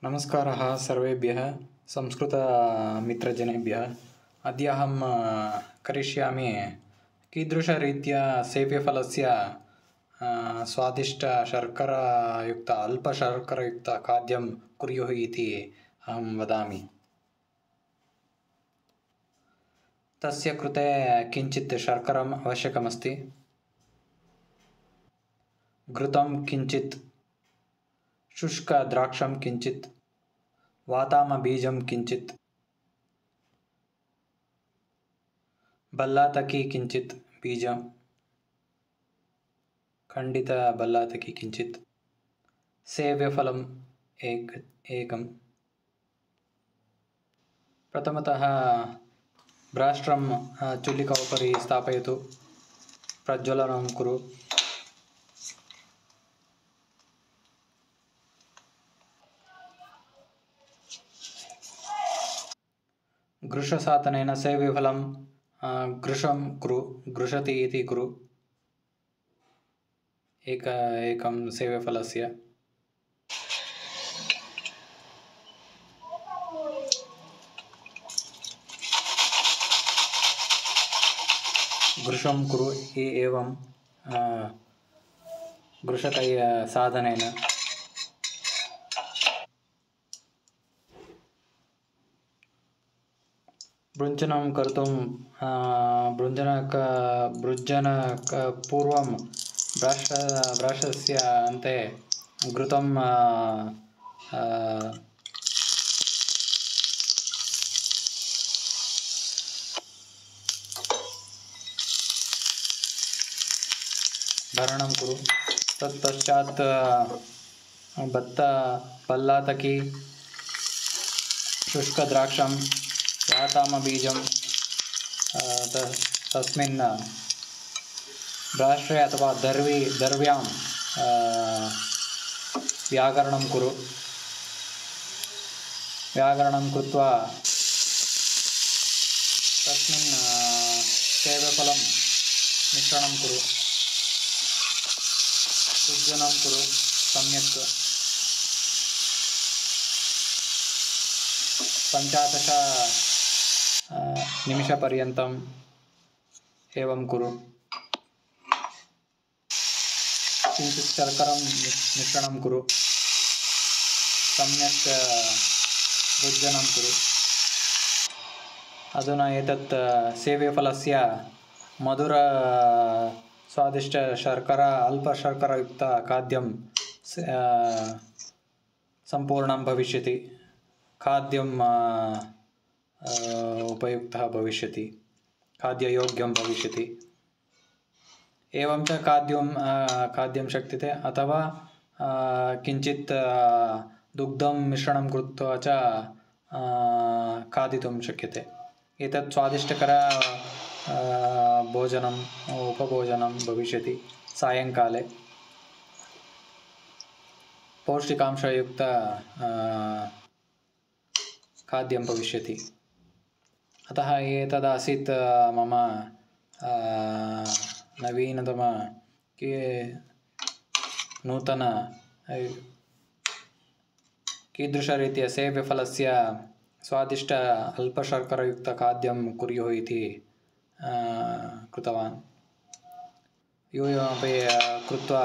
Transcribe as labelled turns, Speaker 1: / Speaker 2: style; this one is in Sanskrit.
Speaker 1: नमस्कारः सर्वेभ्यः संस्कृतमित्रजनेभ्यः। अद्य अहं करिष्यामि कीदृशरीत्या सेव्यफलस्य स्वादिष्टशर्करायुक्त अल्पशर्करयुक्तखाद्यं कुर्युः इति अहं वदामि। तस्य कृते किञ्चित् शर्करम् आवश्यकमस्ति, घृतं किञ्चित्, शुष्कद्राक्षं किञ्चित्, वातामबीजं किञ्चित्, बल्लातकी किञ्चित् बीजं, खण्डितबल्लातकी किञ्चित्, सेव्यफलम् एकं। प्रथमतः ब्राष्ट्रं चुल्लिका उपरि स्थापयतु, प्रज्वलनं कुरु। घृषसाधनेन सेव्यफलं घृषं कुरु, घृषति इति कुरु। एकं सेव्यफलस्य घृषं कुरु। एवं घृषकय साधनेन भृञ्जनं कर्तुं भृञ्जनपूर्वं ब्राशस्य अन्ते घृतं भरणं कुरु। तत्पश्चात् बल्लातकी, शुष्कद्राक्षं, वातामबीजं तस्मिन् ब्राष्ट्रे अथवा दर्व्यां व्याकरणं कुरु। व्याकरणं कृत्वा तस्मिन् सेव्यफलं मिश्रणं कुरु, भुर्जनं कुरु सम्यक्। 15 निमिषपर्यन्तम् एवं कुरु। किञ्चित् शर्करं मिश्रणं कुरु, सम्यक् भुर्जनं कुरु। अधुना एतत् सेव्यफलस्य मधुर स्वादिष्टशर्करा अल्पशर्करयुक्तखाद्यं सम्पूर्णं भविष्यति। खाद्यं उपयुक्तः भविष्यति, खाद्ययोग्यं भविष्यति। एवं च खाद्यं शक्यते, अथवा किञ्चित् दुग्धं मिश्रणं कृत्वा च खादितुं शक्यते। एतत् स्वादिष्टकर उपभोजनं भविष्यति। सायङ्काले पौष्टिकांशयुक्त खाद्यं भविष्यति। अतः एतदासीत् मम नवीनतम नूतन कीदृशरीत्या सेव्यफलस्य स्वादिष्ट अल्पशर्करयुक्तखाद्यं कुर्युः इति कृतवान्। यूयमपि कृत्वा